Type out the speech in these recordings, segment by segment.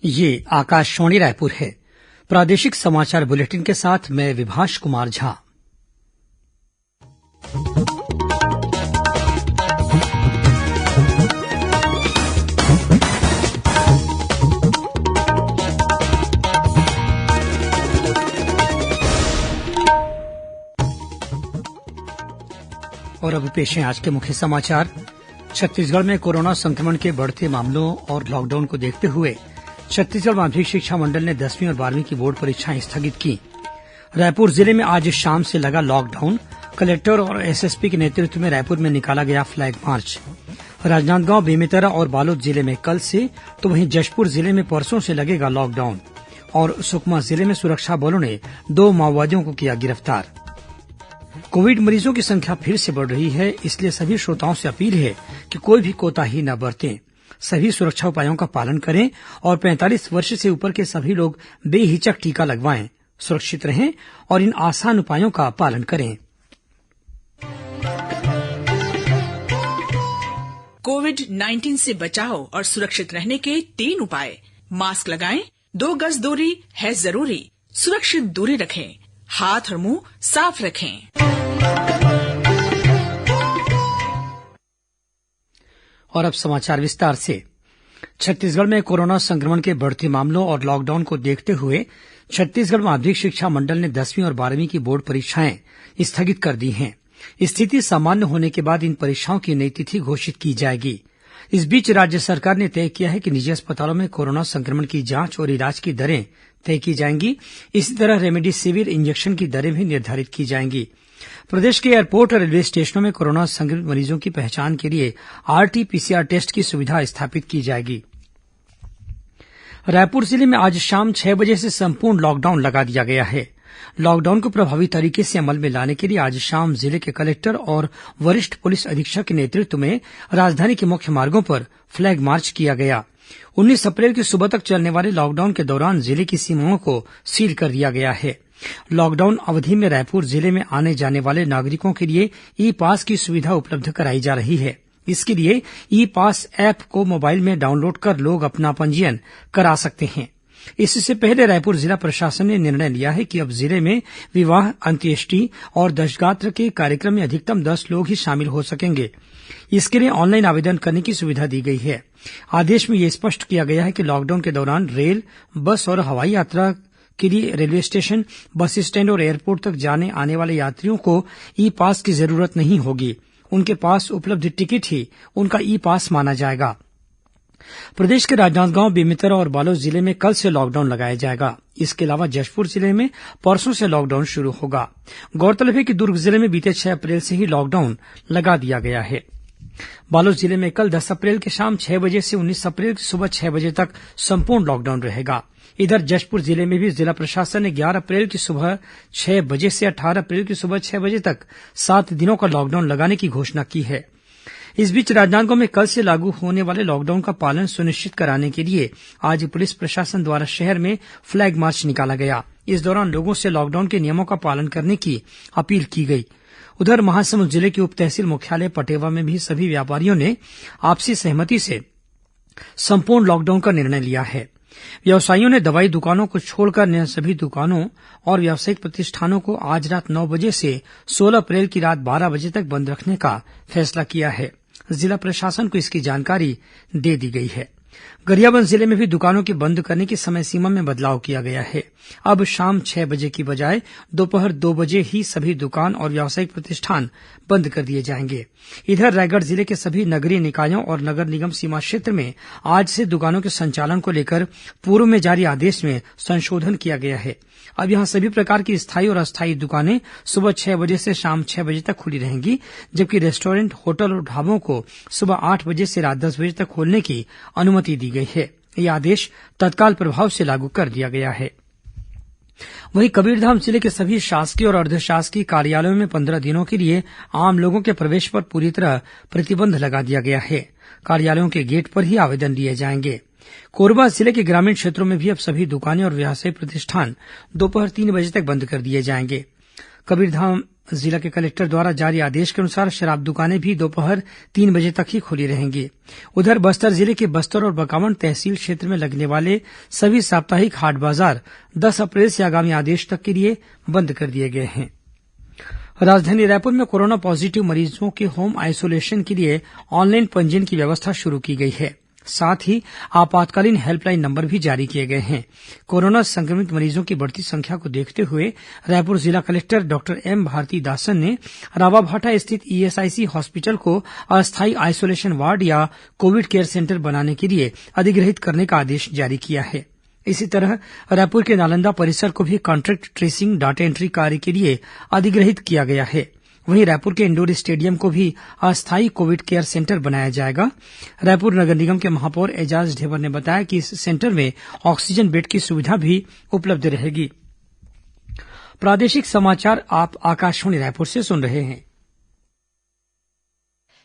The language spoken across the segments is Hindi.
ये आकाशवाणी रायपुर है। प्रादेशिक समाचार बुलेटिन के साथ मैं विभाष कुमार झा। और अब पेश है आज के मुख्य समाचार। छत्तीसगढ़ में कोरोना संक्रमण के बढ़ते मामलों और लॉकडाउन को देखते हुए छत्तीसगढ़ माध्यमिक शिक्षा मंडल ने 10वीं और 12वीं की बोर्ड परीक्षाएं स्थगित की। रायपुर जिले में आज शाम से लगा लॉकडाउन। कलेक्टर और एसएसपी के नेतृत्व में रायपुर में निकाला गया फ्लैग मार्च। राजनांदगांव, बेमेतरा और बालोद जिले में कल से तो वहीं जशपुर जिले में परसों से लगेगा लॉकडाउन। और सुकमा जिले में सुरक्षा बलों ने 2 माओवादियों को किया गिरफ्तार। कोविड मरीजों की संख्या फिर से बढ़ रही है, इसलिए सभी श्रोताओं से अपील है कि कोई भी कोताही न बरतें। सभी सुरक्षा उपायों का पालन करें और 45 वर्ष से ऊपर के सभी लोग बेहिचक टीका लगवाएं। सुरक्षित रहें और इन आसान उपायों का पालन करें। कोविड-19 से बचाव और सुरक्षित रहने के 3 उपाय। मास्क लगाएं, 2 गज दूरी है जरूरी, सुरक्षित दूरी रखें, हाथ और मुंह साफ रखें। और अब समाचार विस्तार से। छत्तीसगढ़ में कोरोना संक्रमण के बढ़ते मामलों और लॉकडाउन को देखते हुए छत्तीसगढ़ माध्यमिक शिक्षा मंडल ने 10वीं और 12वीं की बोर्ड परीक्षाएं स्थगित कर दी हैं। स्थिति सामान्य होने के बाद इन परीक्षाओं की नई तिथि घोषित की जाएगी। इस बीच राज्य सरकार ने तय किया है कि निजी अस्पतालों में कोरोना संक्रमण की जांच और इलाज की दरें तय की जाएंगी। इसी तरह रेमडेसिविर इंजेक्शन की दरें भी निर्धारित की जाएंगी। प्रदेश के एयरपोर्ट और रेलवे स्टेशनों में कोरोना संक्रमित मरीजों की पहचान के लिए आरटी-पीसीआर टेस्ट की सुविधा स्थापित की जाएगी। रायपुर जिले में आज शाम 6 बजे से संपूर्ण लॉकडाउन लगा दिया गया है। लॉकडाउन को प्रभावी तरीके से अमल में लाने के लिए आज शाम जिले के कलेक्टर और वरिष्ठ पुलिस अधीक्षक के नेतृत्व में राजधानी के मुख्य मार्गों पर फ्लैग मार्च किया गया। 19 अप्रैल की सुबह तक चलने वाले लॉकडाउन के दौरान जिले की सीमाओं को सील कर दिया गया है। लॉकडाउन अवधि में रायपुर जिले में आने जाने वाले नागरिकों के लिए ई पास की सुविधा उपलब्ध कराई जा रही है। इसके लिए ई पास ऐप को मोबाइल में डाउनलोड कर लोग अपना पंजीयन करा सकते हैं। इससे पहले रायपुर जिला प्रशासन ने निर्णय लिया है कि अब जिले में विवाह, अंत्येष्टि और दशगात्र के कार्यक्रम में अधिकतम 10 लोग ही शामिल हो सकेंगे। इसके लिए ऑनलाइन आवेदन करने की सुविधा दी गई है। आदेश में यह स्पष्ट किया गया है कि लॉकडाउन के दौरान रेल, बस और हवाई यात्रा के लिए रेलवे स्टेशन, बस स्टैंड और एयरपोर्ट तक जाने आने वाले यात्रियों को ई पास की जरूरत नहीं होगी। उनके पास उपलब्ध टिकट ही उनका ई पास माना जाएगा। प्रदेश के राजनांदगांव, बेमेतरा और बालोद जिले में कल से लॉकडाउन लगाया जाएगा। इसके अलावा जशपुर जिले में परसों से लॉकडाउन शुरू होगा। गौरतलब है कि दुर्ग जिले में बीते 6 अप्रैल से ही लॉकडाउन लगा दिया गया है। बालोद जिले में कल 10 अप्रैल की शाम 6 बजे से 19 अप्रैल की सुबह 6 बजे तक संपूर्ण लॉकडाउन रहेगा। इधर जशपुर जिले में भी जिला प्रशासन ने 11 अप्रैल की सुबह 6 बजे से 18 अप्रैल की सुबह 6 बजे तक 7 दिनों का लॉकडाउन लगाने की घोषणा की है। इस बीच राजनांदगांव में कल से लागू होने वाले लॉकडाउन का पालन सुनिश्चित कराने के लिए आज पुलिस प्रशासन द्वारा शहर में फ्लैग मार्च निकाला गया। इस दौरान लोगों से लॉकडाउन के नियमों का पालन करने की अपील की गई। उधर महासमुंद जिले के उप तहसील मुख्यालय पटेवा में भी सभी व्यापारियों ने आपसी सहमति से संपूर्ण लॉकडाउन का निर्णय लिया है। व्यवसायियों ने दवाई दुकानों को छोड़कर अन्य सभी दुकानों और व्यावसायिक प्रतिष्ठानों को आज रात 9 बजे से 16 अप्रैल की रात 12 बजे तक बंद रखने का फैसला किया है। जिला प्रशासन को इसकी जानकारी दे दी गई है। गरियाबंद जिले में भी दुकानों के बंद करने की समय सीमा में बदलाव किया गया है। अब शाम 6 बजे की बजाय दोपहर 2 बजे ही सभी दुकान और व्यावसायिक प्रतिष्ठान बंद कर दिए जाएंगे। इधर रायगढ़ जिले के सभी नगरीय निकायों और नगर निगम सीमा क्षेत्र में आज से दुकानों के संचालन को लेकर पूर्व में जारी आदेश में संशोधन किया गया है। अब यहां सभी प्रकार की स्थायी और अस्थायी दुकानें सुबह 6 बजे से शाम 6 बजे तक खुली रहेंगी, जबकि रेस्टोरेंट, होटल और ढाबों को सुबह 8 बजे से रात 10 बजे तक खोलने की अनुमति दी गई है। यह आदेश तत्काल प्रभाव से लागू कर दिया गया है। वहीं कबीरधाम जिले के सभी शासकीय और अर्धशासकीय कार्यालयों में 15 दिनों के लिए आम लोगों के प्रवेश पर पूरी तरह प्रतिबंध लगा दिया गया है। कार्यालयों के गेट पर ही आवेदन लिए जाएंगे। कोरबा जिले के ग्रामीण क्षेत्रों में भी अब सभी दुकानें और व्यावसायिक प्रतिष्ठान दोपहर 3 बजे तक बंद कर दिए जाएंगे। कबीरधाम जिला के कलेक्टर द्वारा जारी आदेश के अनुसार शराब दुकानें भी दोपहर 3 बजे तक ही खुली रहेंगी। उधर बस्तर जिले के बस्तर और बकावंड तहसील क्षेत्र में लगने वाले सभी साप्ताहिक हाट बाजार 10 अप्रैल से आगामी आदेश तक के लिए बंद कर दिए गए हैं। राजधानी रायपुर में कोरोना पॉजिटिव मरीजों के होम आइसोलेशन के लिए ऑनलाइन पंजीयन की व्यवस्था शुरू की गई है। साथ ही आपातकालीन हेल्पलाइन नंबर भी जारी किए गए हैं। कोरोना संक्रमित मरीजों की बढ़ती संख्या को देखते हुए रायपुर जिला कलेक्टर डॉक्टर एम भारती दासन ने रावाभाटा स्थित ईएसआईसी हॉस्पिटल को अस्थायी आइसोलेशन वार्ड या कोविड केयर सेंटर बनाने के लिए अधिग्रहित करने का आदेश जारी किया है। इसी तरह रायपुर के नालंदा परिसर को भी कॉन्ट्रैक्ट ट्रेसिंग डाटा एंट्री कार्य के लिए अधिग्रहित किया गया है। वहीं रायपुर के इंडोर स्टेडियम को भी अस्थायी कोविड केयर सेंटर बनाया जाएगा। रायपुर नगर निगम के महापौर एजाज ढेबर ने बताया कि इस सेंटर में ऑक्सीजन बेड की सुविधा भी उपलब्ध रहेगी। प्रादेशिक समाचार आप आकाशवाणी रायपुर से सुन रहे हैं।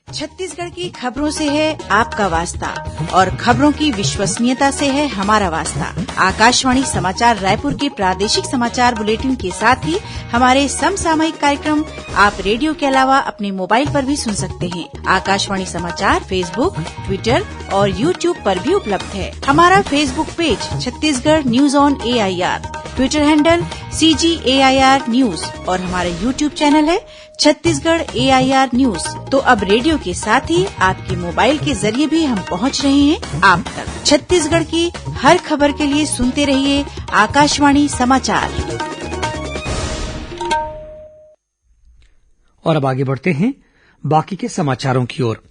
छत्तीसगढ़ की खबरों से है आपका वास्ता और खबरों की विश्वसनीयता से है हमारा वास्ता। आकाशवाणी समाचार रायपुर के प्रादेशिक समाचार बुलेटिन के साथ ही हमारे समसामयिक कार्यक्रम आप रेडियो के अलावा अपने मोबाइल पर भी सुन सकते हैं। आकाशवाणी समाचार फेसबुक, ट्विटर और यूट्यूब पर भी उपलब्ध है। हमारा Facebook page Chhattisgarh news on AIR, Twitter handle CGAIR news और हमारा यूट्यूब चैनल है छत्तीसगढ़ AIR न्यूज। तो अब रेडियो के साथ ही आपके मोबाइल के जरिए भी हम पहुंच रहे हैं आप तक। छत्तीसगढ़ की हर खबर के लिए सुनते रहिए आकाशवाणी समाचार। और अब आगे बढ़ते हैं बाकी के समाचारों की ओर।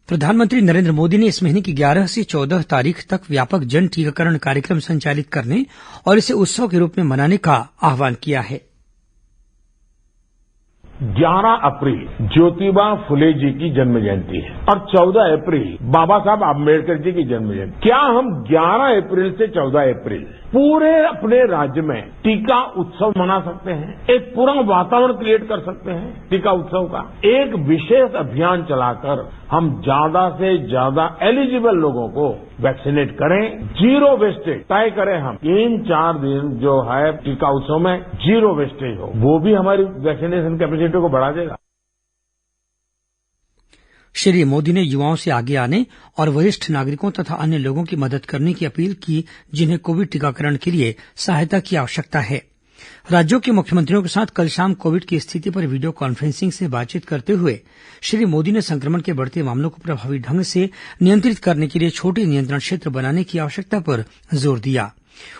प्रधानमंत्री नरेंद्र मोदी ने इस महीने की 11 से 14 तारीख तक व्यापक जन टीकाकरण कार्यक्रम संचालित करने और इसे उत्सव के रूप में मनाने का आह्वान किया है। 11 अप्रैल ज्योतिबा फुले जी की जन्म जयंती है और 14 अप्रैल बाबा साहब आम्बेडकर जी की जन्म जयंती। क्या हम 11 अप्रैल से 14 अप्रैल पूरे अपने राज्य में टीका उत्सव मना सकते हैं? एक पूरा वातावरण क्रिएट कर सकते हैं टीका उत्सव का। एक विशेष अभियान चलाकर हम ज्यादा से ज्यादा एलिजिबल लोगों को वैक्सीनेट करें, जीरो वेस्टेज तय करें। हम 3-4 दिन जो है टीका उत्सव में जीरो वेस्टेज हो, वो भी हमारी वैक्सीनेशन कैपेसिटी को बढ़ा देगा। श्री मोदी ने युवाओं से आगे आने और वरिष्ठ नागरिकों तथा अन्य लोगों की मदद करने की अपील की जिन्हें कोविड टीकाकरण के लिए सहायता की आवश्यकता है। राज्यों के मुख्यमंत्रियों के साथ कल शाम कोविड की स्थिति पर वीडियो कॉन्फ्रेंसिंग से बातचीत करते हुए श्री मोदी ने संक्रमण के बढ़ते मामलों को प्रभावी ढंग से नियंत्रित करने के लिए छोटे नियंत्रण क्षेत्र बनाने की आवश्यकता पर जोर दिया।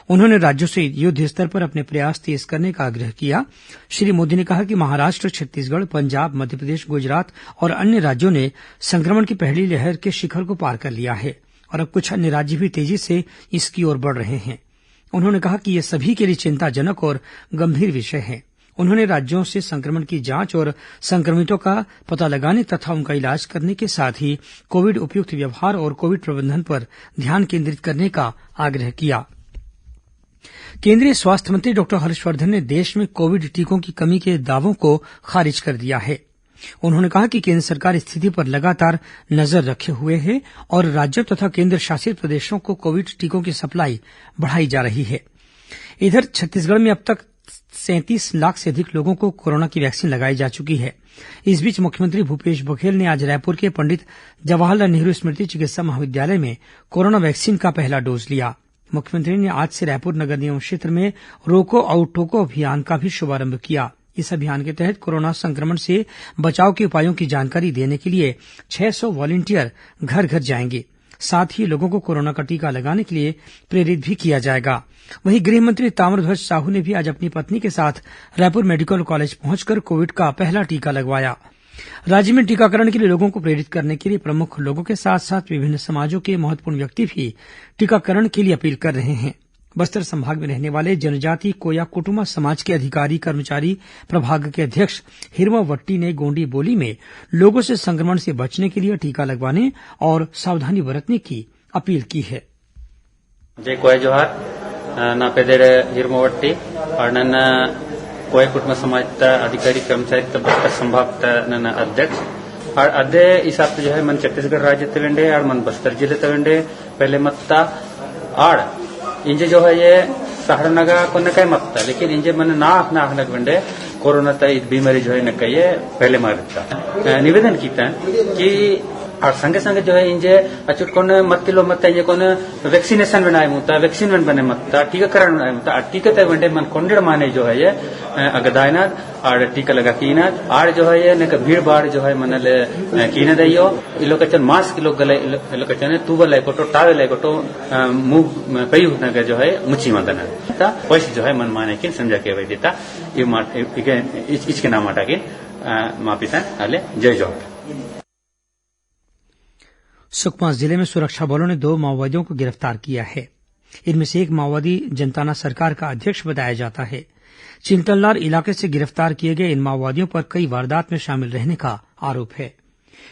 उन्होंने राज्यों से युद्ध स्तर पर अपने प्रयास तेज करने का आग्रह किया। श्री मोदी ने कहा कि महाराष्ट्र, छत्तीसगढ़, पंजाब, मध्यप्रदेश, गुजरात और अन्य राज्यों ने संक्रमण की पहली लहर के शिखर को पार कर लिया है और अब कुछ अन्य राज्य भी तेजी से इसकी ओर बढ़ रहे हैं। उन्होंने कहा कि यह सभी के लिए चिंताजनक और गंभीर विषय है। उन्होंने राज्यों से संक्रमण की जांच और संक्रमितों का पता लगाने तथा उनका इलाज करने के साथ ही कोविड उपयुक्त व्यवहार और कोविड प्रबंधन पर ध्यान केंद्रित करने का आग्रह किया। केंद्रीय स्वास्थ्य मंत्री डॉक्टर हर्षवर्धन ने देश में कोविड टीकों की कमी के दावों को खारिज कर दिया है। उन्होंने कहा कि केंद्र सरकार स्थिति पर लगातार नजर रखे हुए है और राज्यों तथा केंद्र शासित प्रदेशों को कोविड टीकों की सप्लाई बढ़ाई जा रही है। इधर छत्तीसगढ़ में अब तक 37 लाख से अधिक लोगों को कोरोना की वैक्सीन लगाई जा चुकी है। इस बीच मुख्यमंत्री भूपेश बघेल ने आज रायपुर के पंडित जवाहरलाल नेहरू स्मृति चिकित्सा महाविद्यालय में कोरोना वैक्सीन का पहला डोज लिया। मुख्यमंत्री ने आज से रायपुर नगर निगम क्षेत्र में रोको और टोको अभियान का भी शुभारंभ किया। इस अभियान के तहत कोरोना संक्रमण से बचाव के उपायों की जानकारी देने के लिए 600 वॉलंटियर घर घर जाएंगे। साथ ही लोगों को कोरोना का टीका लगाने के लिए प्रेरित भी किया जाएगा। वहीं गृह मंत्री ताम्रध्वज साहू ने भी आज अपनी पत्नी के साथ रायपुर मेडिकल कॉलेज पहुंचकर कोविड का पहला टीका लगवाया। राज्य में टीकाकरण के लिए लोगों को प्रेरित करने के लिए प्रमुख लोगों के साथ साथ विभिन्न समाजों के महत्वपूर्ण व्यक्ति भी टीकाकरण के लिए अपील कर रहे हैं। बस्तर संभाग में रहने वाले जनजाति कोया कुटुमा समाज के अधिकारी कर्मचारी प्रभाग के अध्यक्ष हिरमा वट्टी ने गोंडी बोली में लोगों से संक्रमण से बचने के लिए टीका लगवाने और सावधानी बरतने की अपील की है। जय कोया जोहार ना पेदेर हिरमा वट्टी और नन्ना कोय कुटुंब समाज अधिकारी कर्मचारी बस्तर संभाग ನನ್ನ अध्यक्ष और अदे हिसाब से जो है मन छत्तीसगढ़ राज्य तवेंडे और मन बस्तर जिले तवेंडे पहले मत्ता और इंजे जो है ये सहरनगा को न कई मत्ता लेकिन इंजे मन नाक नाक नगवेंडे कोरोना तय बीमारी जो है न कही पहले मारता निवेदन किया कि और संगे संगे जो है इंजे अचुट कोन मत किलो मत ये कोन वैक्सीनेशन बनाए मुता वैक्सीन बने मत टीकाकरण बनाए मुता टीका तय वंडे मन कोंडेड़ माने जो है ये अगदायना और टीका लगा कीना और जो है ये न भीड़ भाड़ जो है मनले कीने दइयो इलोकचन मास्क इलो गले इलोकचन तुब लाई कोटो टावे लाई कोटो मुंह पई होना के जो है मुची मदना ता पैसे जो है मन माने कि समझा के वे देता ये माट इसके नाम माटा के मापिता हाले जय जोहार। सुकमा जिले में सुरक्षा बलों ने 2 माओवादियों को गिरफ्तार किया है। इनमें से एक माओवादी जनताना सरकार का अध्यक्ष बताया जाता है। चिंतलनार इलाके से गिरफ्तार किए गए इन माओवादियों पर कई वारदात में शामिल रहने का आरोप है।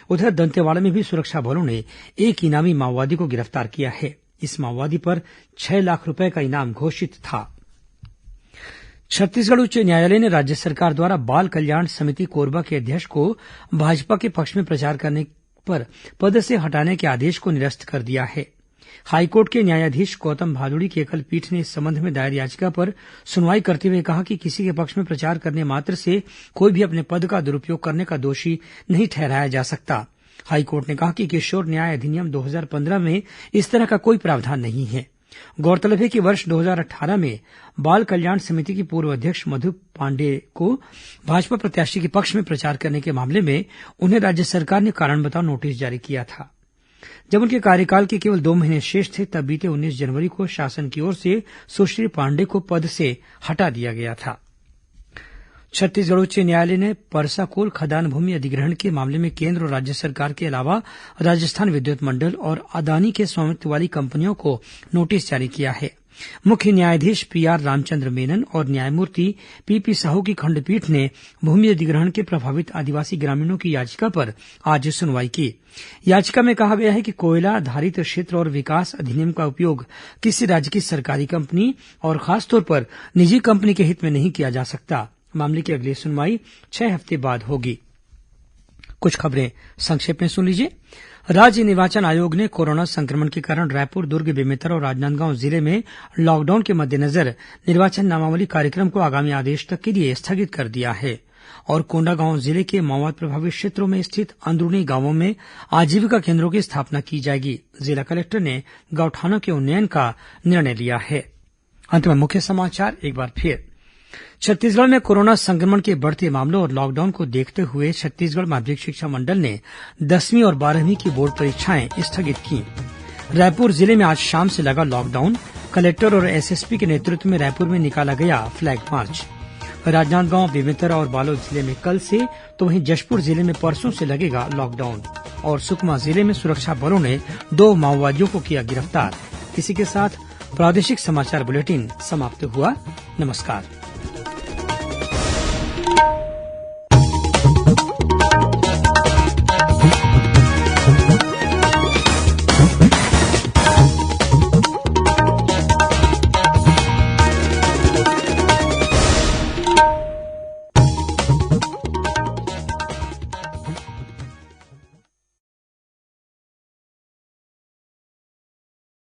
उधर दंतेवाड़ा में भी सुरक्षा बलों ने एक इनामी माओवादी को गिरफ्तार किया है। इस माओवादी पर 6 लाख रूपये का इनाम घोषित था। छत्तीसगढ़ उच्च न्यायालय ने राज्य सरकार द्वारा बाल कल्याण समिति कोरबा के अध्यक्ष को भाजपा के पक्ष में प्रचार करने पर पद से हटाने के आदेश को निरस्त कर दिया है। हाईकोर्ट के न्यायाधीश गौतम भादुड़ी की एकल पीठ ने इस संबंध में दायर याचिका पर सुनवाई करते हुए कहा कि किसी के पक्ष में प्रचार करने मात्र से कोई भी अपने पद का दुरुपयोग करने का दोषी नहीं ठहराया जा सकता। हाईकोर्ट ने कहा कि किशोर न्याय अधिनियम 2015 में इस तरह का कोई प्रावधान नहीं है। गौरतलब है कि वर्ष 2018 में बाल कल्याण समिति की पूर्व अध्यक्ष मधु पांडे को भाजपा प्रत्याशी के पक्ष में प्रचार करने के मामले में उन्हें राज्य सरकार ने कारण बताओ नोटिस जारी किया था। जब उनके कार्यकाल के केवल 2 महीने शेष थे तब बीते 19 जनवरी को शासन की ओर से सुश्री पांडे को पद से हटा दिया गया था। छत्तीसगढ़ उच्च न्यायालय ने परसाकोल खदान भूमि अधिग्रहण के मामले में केंद्र और राज्य सरकार के अलावा राजस्थान विद्युत मंडल और अदानी के स्वामित्व वाली कंपनियों को नोटिस जारी किया है। मुख्य न्यायाधीश पीआर रामचंद्र मेनन और न्यायमूर्ति पीपी साहू की खंडपीठ ने भूमि अधिग्रहण के प्रभावित आदिवासी ग्रामीणों की याचिका पर आज सुनवाई की। याचिका में कहा गया है कि कोयला आधारित क्षेत्र और विकास अधिनियम का उपयोग किसी राज्य की सरकारी कंपनी और खासतौर पर निजी कंपनी के हित में नहीं किया जा सकता। मामले की अगली सुनवाई 6 हफ्ते बाद होगी। कुछ खबरें संक्षेप में सुन लीजिए। राज्य निर्वाचन आयोग ने कोरोना संक्रमण के कारण रायपुर, दुर्ग, बेमेतरा और राजनांदगांव जिले में लॉकडाउन के मद्देनजर निर्वाचन नामावली कार्यक्रम को आगामी आदेश तक के लिए स्थगित कर दिया है और कोंडागांव जिले के माओवाद प्रभावित क्षेत्रों में स्थित अंदरूनी गांवों में आजीविका केंद्रों की स्थापना की जाएगी। जिला कलेक्टर ने गौठानों के उन्नयन का निर्णय लिया है। अंत में मुख्य समाचार एक बार फिर। छत्तीसगढ़ में कोरोना संक्रमण के बढ़ते मामलों और लॉकडाउन को देखते हुए छत्तीसगढ़ माध्यमिक शिक्षा मंडल ने 10वीं और 12वीं की बोर्ड परीक्षाएं स्थगित की। रायपुर जिले में आज शाम से लगा लॉकडाउन। कलेक्टर और एसएसपी के नेतृत्व में रायपुर में निकाला गया फ्लैग मार्च। राजनांदगांव, बेमेतरा और बालोद जिले में कल से तो वहीं जशपुर जिले में परसों से लगेगा लॉकडाउन। और सुकमा जिले में सुरक्षा बलों ने 2 माओवादियों को किया गिरफ्तार। इसी के साथ प्रादेशिक समाचार बुलेटिन समाप्त हुआ। नमस्कार।